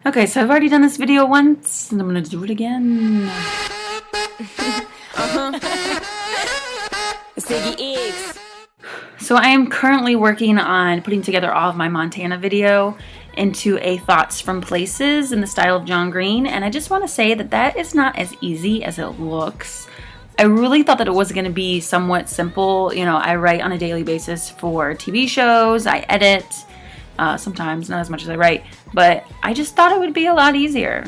Okay, so I've already done this video once, and I'm gonna do it again. Ziggy X. So I am currently working on putting together all of my Montana video into a thoughts from places in the style of John Green, and I just want to say that that is not as easy as it looks. I really thought that it was going to be somewhat simple. You know, I write on a daily basis for TV shows, I edit, sometimes, not as much as I write, but I just thought it would be a lot easier.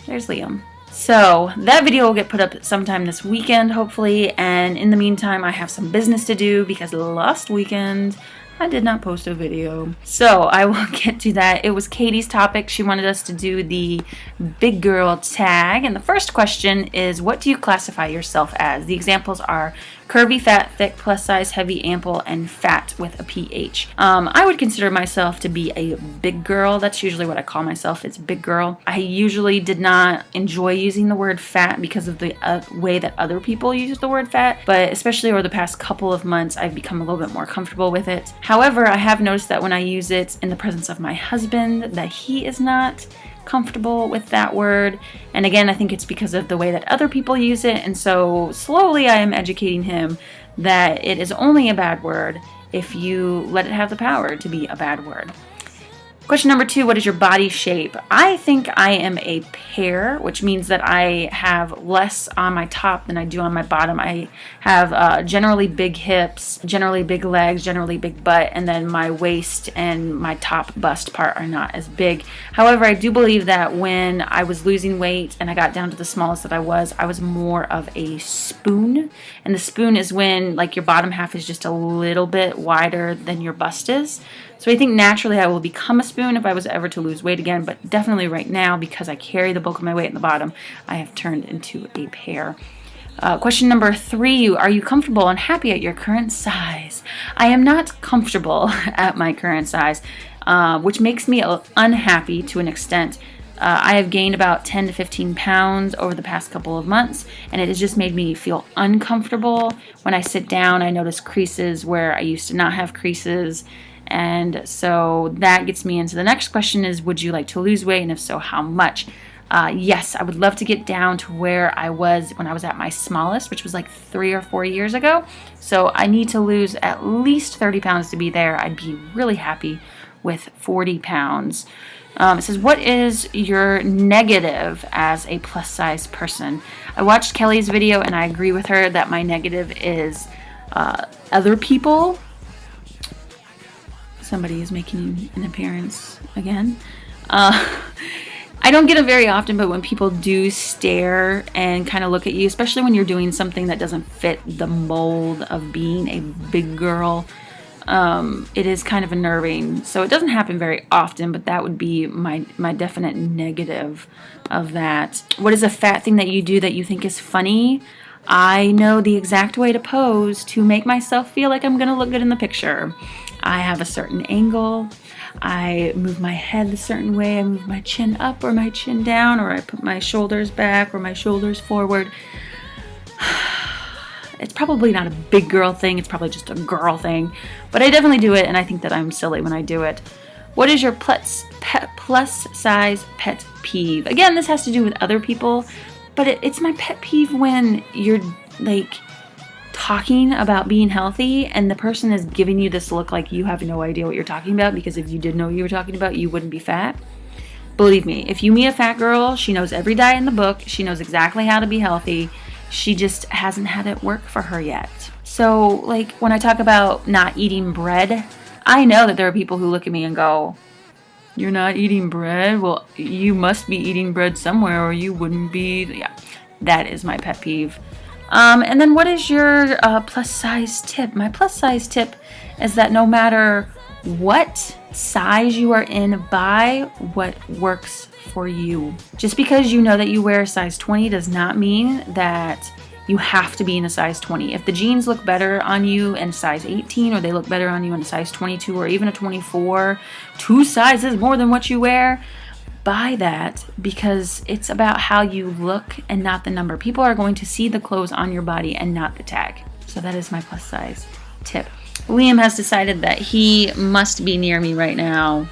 There's Liam. So that video will get put up sometime this weekend, hopefully, and in the meantime, I have some business to do because last weekend I did not post a video. So I will get to that. It was Katie's topic. She wanted us to do the big girl tag, and the first question is, what do you classify yourself as? The examples are curvy, fat, thick, plus size, heavy, ample, and fat with a PH. I would consider myself to be a big girl. That's usually what I call myself. It's big girl. I usually did not enjoy using the word fat because of the way that other people use the word fat, but especially over the past couple of months, I've become a little bit more comfortable with it. However, I have noticed that when I use it in the presence of my husband, that he is not comfortable with that word, and again, I think it's because of the way that other people use it, and so slowly I am educating him that it is only a bad word if you let it have the power to be a bad word. Question number 2, what is your body shape? I think I am a pear, which means that I have less on my top than I do on my bottom. I have generally big hips, generally big legs, generally big butt, and then my waist and my top bust part are not as big. However, I do believe that when I was losing weight and I got down to the smallest that I was more of a spoon. And the spoon is when like your bottom half is just a little bit wider than your bust is. So I think naturally I will become a spoon if I was ever to lose weight again, but definitely right now, because I carry the bulk of my weight in the bottom, I have turned into a pear. Question number 3, are you comfortable and happy at your current size? I am not comfortable at my current size, which makes me unhappy to an extent. I have gained about 10 to 15 pounds over the past couple of months, and it has just made me feel uncomfortable. When I sit down, I notice creases where I used to not have creases. And so that gets me into the next question is, would you like to lose weight? And if so, how much? Yes, I would love to get down to where I was when I was at my smallest, which was like 3 or 4 years ago. So I need to lose at least 30 pounds to be there. I'd be really happy with 40 pounds. It says, what is your negative as a plus size person? I watched Kelly's video and I agree with her that my negative is other people. Somebody is making an appearance again. I don't get it very often, but when people do stare and kind of look at you, especially when you're doing something that doesn't fit the mold of being a big girl, it is kind of unnerving. So it doesn't happen very often, but that would be my definite negative of that. What is a fat thing that you do that you think is funny? I know the exact way to pose to make myself feel like I'm going to look good in the picture. I have a certain angle. I move my head a certain way. I move my chin up or my chin down, or I put my shoulders back or my shoulders forward. It's probably not a big girl thing. It's probably just a girl thing. But I definitely do it, and I think that I'm silly when I do it. What is your plus size pet peeve? Again, this has to do with other people, but it's my pet peeve when you're like talking about being healthy and the person is giving you this look like you have no idea what you're talking about, because if you did know what you were talking about, you wouldn't be fat. Believe me, if you meet a fat girl, she knows every diet in the book. She knows exactly how to be healthy. She just hasn't had it work for her yet. So like when I talk about not eating bread, I know that there are people who look at me and go, "You're not eating bread? Well, you must be eating bread somewhere or you wouldn't be." Yeah, that is my pet peeve. And then what is your plus size tip? My plus size tip is that no matter what size you are in, buy what works for you. Just because you know that you wear a size 20 does not mean that you have to be in a size 20. If the jeans look better on you in a size 18, or they look better on you in a size 22 or even a 24, 2 sizes more than what you wear, buy that, because it's about how you look and not the number. People are going to see the clothes on your body and not the tag. So that is my plus size tip. Liam has decided that he must be near me right now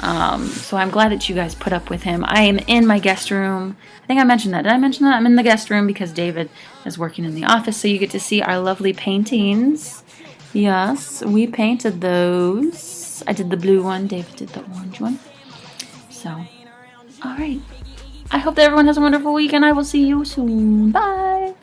So I'm glad that you guys put up with him. I am in my guest room. I think I mentioned that. Did I mention that? I'm in the guest room because David is working in the office, so you get to see our lovely paintings. Yes, we painted those. I did the blue one, David did the orange one. So, alright. I hope that everyone has a wonderful week, and I will see you soon. Bye!